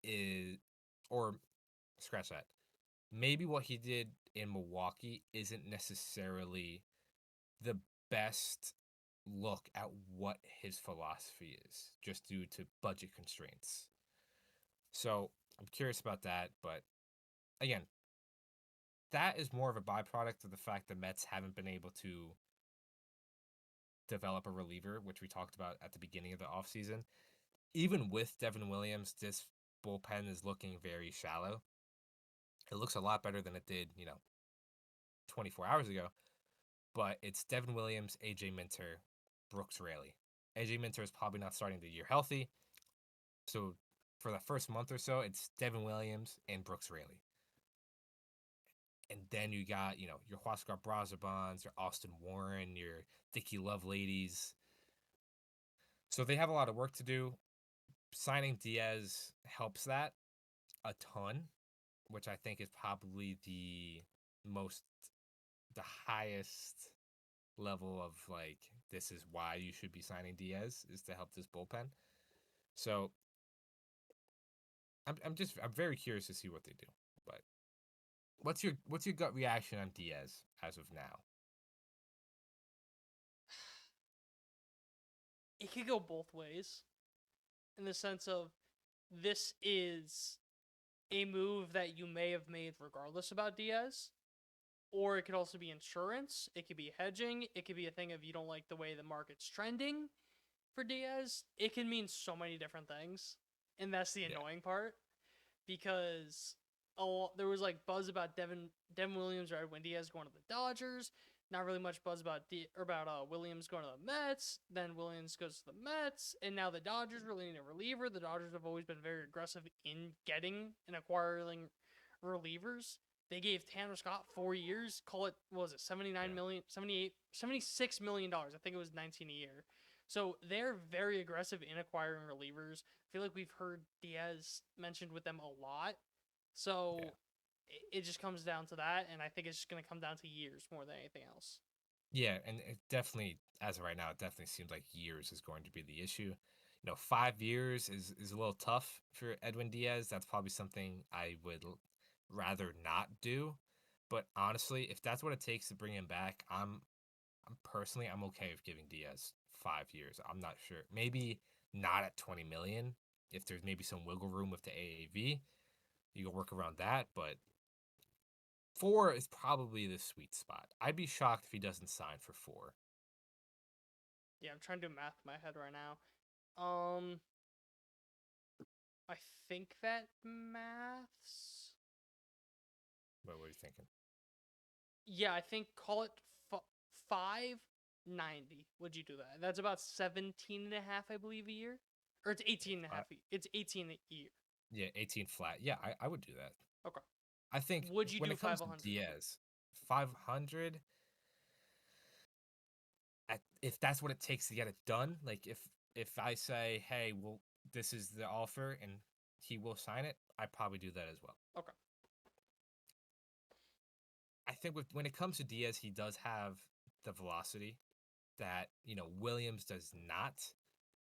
is, or scratch that. Maybe what he did in Milwaukee isn't necessarily the best look at what his philosophy is, just due to budget constraints. So I'm curious about that, but again, that is more of a byproduct of the fact the Mets haven't been able to develop a reliever, which we talked about at the beginning of the offseason. Even with Devin Williams, this bullpen is looking very shallow. It looks a lot better than it did, 24 hours ago. But it's Devin Williams, AJ Minter, Brooks Raley. AJ Minter is probably not starting the year healthy. So for the first month or so, it's Devin Williams and Brooks Raley. And then you got, your Huascar Brazabons, your Austin Warren, your Dickey Loveladies. So they have a lot of work to do. Signing Diaz helps that a ton, which I think is probably the highest level of like, this is why you should be signing Diaz, is to help this bullpen. So I'm very curious to see what they do. But what's your gut reaction on Diaz as of now? it could go both ways, in the sense of this is a move that you may have made regardless about Diaz, or it could also be insurance. It could be hedging. It could be a thing of you don't like the way the market's trending for Diaz. It can mean so many different things, and that's the annoying part, because there was like buzz about Devin Williams or Edwin Diaz going to the Dodgers. Not really much buzz about Williams going to the Mets. Then Williams goes to the Mets, and now the Dodgers really need a reliever. The Dodgers have always been very aggressive in getting and acquiring relievers. They gave Tanner Scott 4 years. Call it, what was it, $79 million, $76 million. I think it was 19 a year. So they're very aggressive in acquiring relievers. I feel like we've heard Diaz mentioned with them a lot. So it just comes down to that, and I think it's just going to come down to years more than anything else. Yeah, and it definitely, as of right now, it definitely seems like years is going to be the issue. 5 years is a little tough for Edwin Diaz. That's probably something I would rather not do. But honestly, if that's what it takes to bring him back, I'm okay with giving Diaz 5 years. I'm not sure. Maybe not at 20 million. If there's maybe some wiggle room with the AAV, you can work around that. But 4 is probably the sweet spot. I'd be shocked if he doesn't sign for 4. Yeah, I'm trying to do math in my head right now. I think that maths. What are you thinking? Yeah, I think call it 590. Would you do that? That's about 17 and a half, I believe, a year. Or it's 18 and a half. It's 18 a year. Yeah, 18 flat. Yeah, I would do that. Okay. I think Would you when do it comes 500? to Diaz, 500, if that's what it takes to get it done, like if I say, hey, well, this is the offer and he will sign it, I'd probably do that as well. Okay. I think when it comes to Diaz, he does have the velocity that, Williams does not,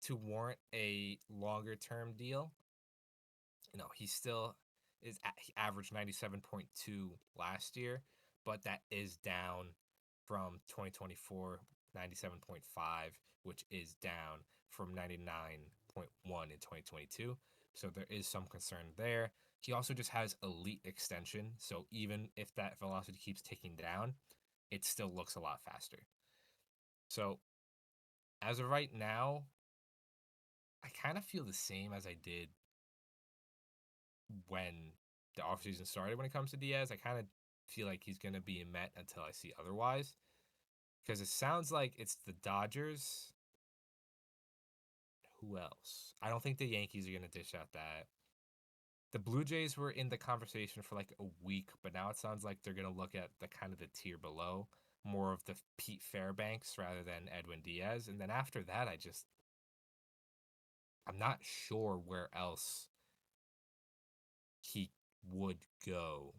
to warrant a longer term deal. He still he averaged 97.2 last year, but that is down from 2024 97.5, which is down from 99.1 in 2022. So there is some concern there. He also just has elite extension, so even if that velocity keeps ticking down, it still looks a lot faster. So as of right now, I kind of feel the same as I did when the offseason started when it comes to Diaz. I kind of feel like he's going to be met until I see otherwise. Because it sounds like it's the Dodgers. Who else? I don't think the Yankees are going to dish out that. The Blue Jays were in the conversation for like a week, but now it sounds like they're going to look at the kind of the tier below, more of the Pete Fairbanks rather than Edwin Diaz. And then after that, I'm not sure where else he would go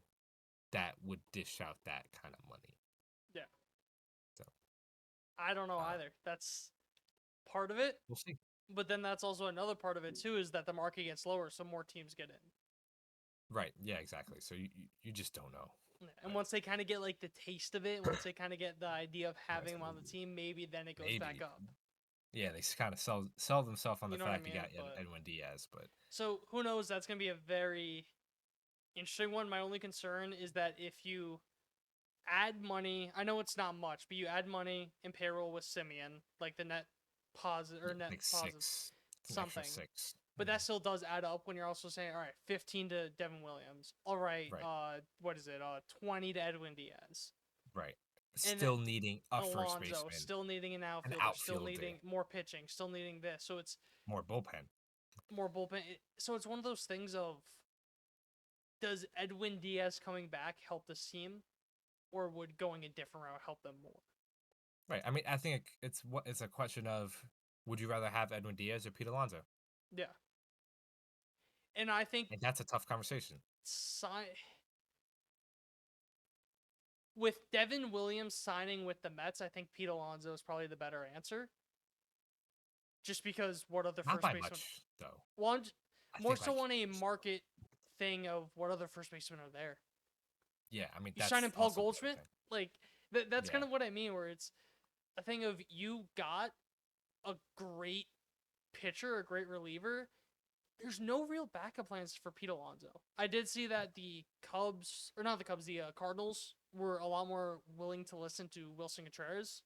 that would dish out that kind of money. Yeah. So I don't know either. That's part of it. We'll see. But then that's also another part of it too, is that the market gets lower, so more teams get in. Right. Yeah, exactly. So you just don't know. Yeah. And once they kind of get like the taste of it, once they kind of get the idea of having him on the team, maybe then it goes back up. Yeah, they kind of sell themselves on the fact you got Edwin Diaz, but so who knows? That's gonna be a very interesting one. My only concern is that if you add money, I know it's not much, but you add money in payroll with Simeon, like the net positive or net like positive, something. Six. But that still does add up when you're also saying, all right, 15 to Devin Williams. All right, what is it? 20 to Edwin Diaz. Right. Still needing a Alonso, first baseman. Still needing an outfielder. Still needing more pitching. Still needing this. So it's more bullpen. So it's one of those things of, does Edwin Diaz coming back help the team, or would going a different route help them more? Right. I mean, I think it's a question of, would you rather have Edwin Diaz or Pete Alonso? Yeah. And I think that's a tough conversation. With Devin Williams signing with the Mets, I think Pete Alonso is probably the better answer. Just because what other first baseman? Not much, though. Well, more so on a market thing of what other first basemen are there. Yeah, I mean, you signing Paul Goldschmidt, like that's kind of what I mean. Where it's a thing of, you got a great pitcher, a great reliever. There's no real backup plans for Pete Alonso. I did see that the Cardinals were a lot more willing to listen to Wilson Contreras.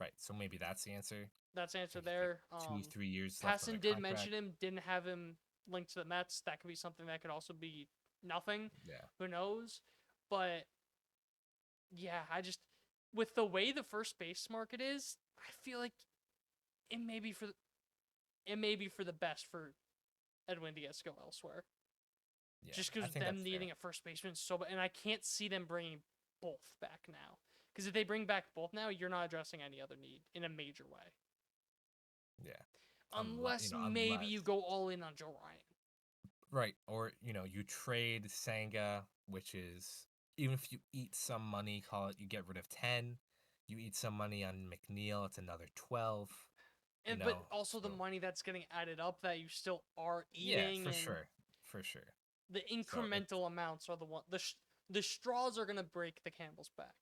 Right, so maybe that's the answer. That's the answer there. Like 2-3 years left. Passan did mention him, didn't have him linked to the Mets. That could be something that could also be nothing. Yeah. Who knows? But yeah, with the way the first base market is, I feel like it may be for the best for Edwin Diaz to go elsewhere. Yeah, just because them needing a first baseman and I can't see them bringing both back now. Because if they bring back both now, you're not addressing any other need in a major way. Yeah. Unless maybe you go all in on Joe Ryan. Right. Or, you trade Senga, which is, even if you eat some money, call it, you get rid of 10. You eat some money on McNeil, it's another 12. But also the money that's getting added up that you still are eating. Yeah, for sure. The incremental amounts are the one. The straws are going to break the camel's back.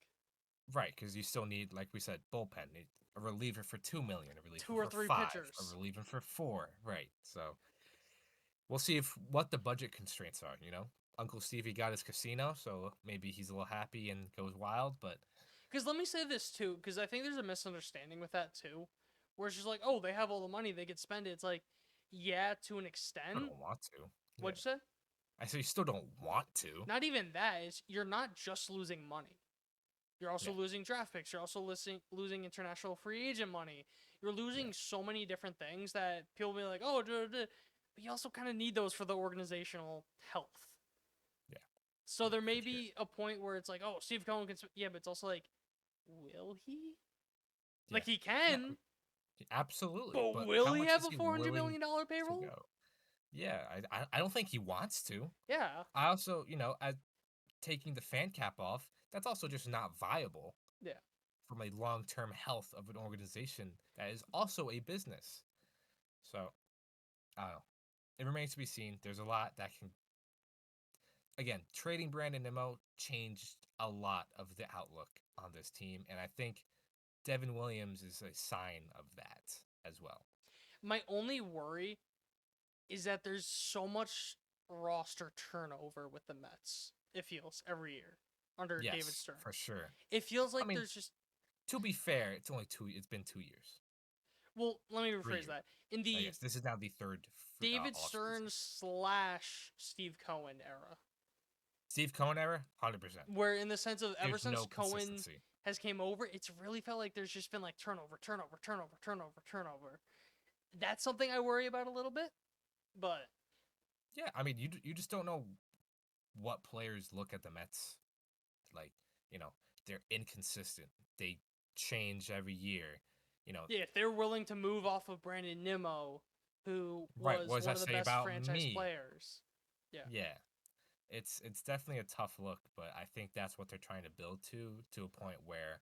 Right, because you still need, like we said, bullpen. A reliever for $2 million, a reliever 2 or 3 for $5 pitchers, a reliever for $4. Right, so we'll see what the budget constraints are. Uncle Stevie got his casino, so maybe he's a little happy and goes wild. But because let me say this too, because I think there's a misunderstanding with that too, where it's just like, oh, they have all the money, they could spend it. It's like, yeah, to an extent. I don't want to. What'd you say? I said you still don't want to. Not even that. You're not just losing money. You're also losing draft picks. You're also losing international free agent money. You're losing so many different things that people will be like, oh, but you also kind of need those for the organizational health. Yeah. So there may be a point where it's like, oh, Steve Cohen can... Yeah, but it's also like, will he? Yeah. Like, he can. Yeah, absolutely. But will he have a $400 million payroll? Yeah, I don't think he wants to. Yeah. I also, taking the fan cap off, that's also just not viable. Yeah. From a long-term health of an organization that is also a business. So, I don't know. It remains to be seen. There's a lot that can. Again, trading Brandon Nimmo changed a lot of the outlook on this team, and I think Devin Williams is a sign of that as well. My only worry is that there's so much roster turnover with the Mets. It feels every year under David Stern. For sure. It feels like I mean, there's just. To be fair, it's been 2 years. Well, let me 3 rephrase years. that. In the Yes, this is now the third David off-season. Stern / Steve Cohen era. Steve Cohen era, 100%. Where in the sense of ever There's since no Cohen consistency. has came over, it's really felt like there's just been like turnover. That's something I worry about a little bit, but Yeah, I mean, you just don't know what players look at the Mets like. They're inconsistent. They change every year. yeah, if they're willing to move off of Brandon Nimmo, who Right, was what does one that of the say best about franchise me? players. Yeah. It's definitely a tough look, but I think that's what they're trying to build to a point where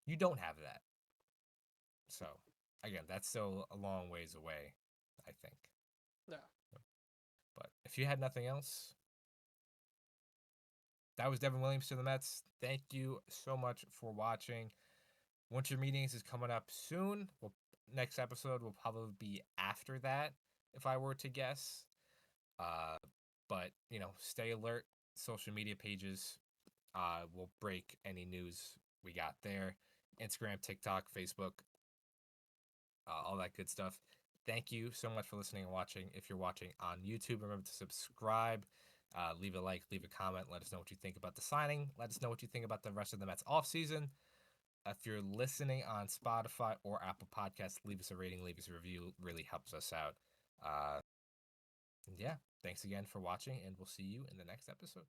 you don't have that. So, again, that's still a long ways away, I think. Yeah. But if you had nothing else, that was Devin Williams to the Mets. Thank you so much for watching. Winter Meetings is coming up soon. Next episode will probably be after that, if I were to guess. But, stay alert. Social media pages will break any news we got there. Instagram, TikTok, Facebook, all that good stuff. Thank you so much for listening and watching. If you're watching on YouTube, remember to subscribe, leave a like, leave a comment. Let us know what you think about the signing. Let us know what you think about the rest of the Mets offseason. If you're listening on Spotify or Apple Podcasts, leave us a rating, leave us a review. Really helps us out. Yeah, thanks again for watching, and we'll see you in the next episode.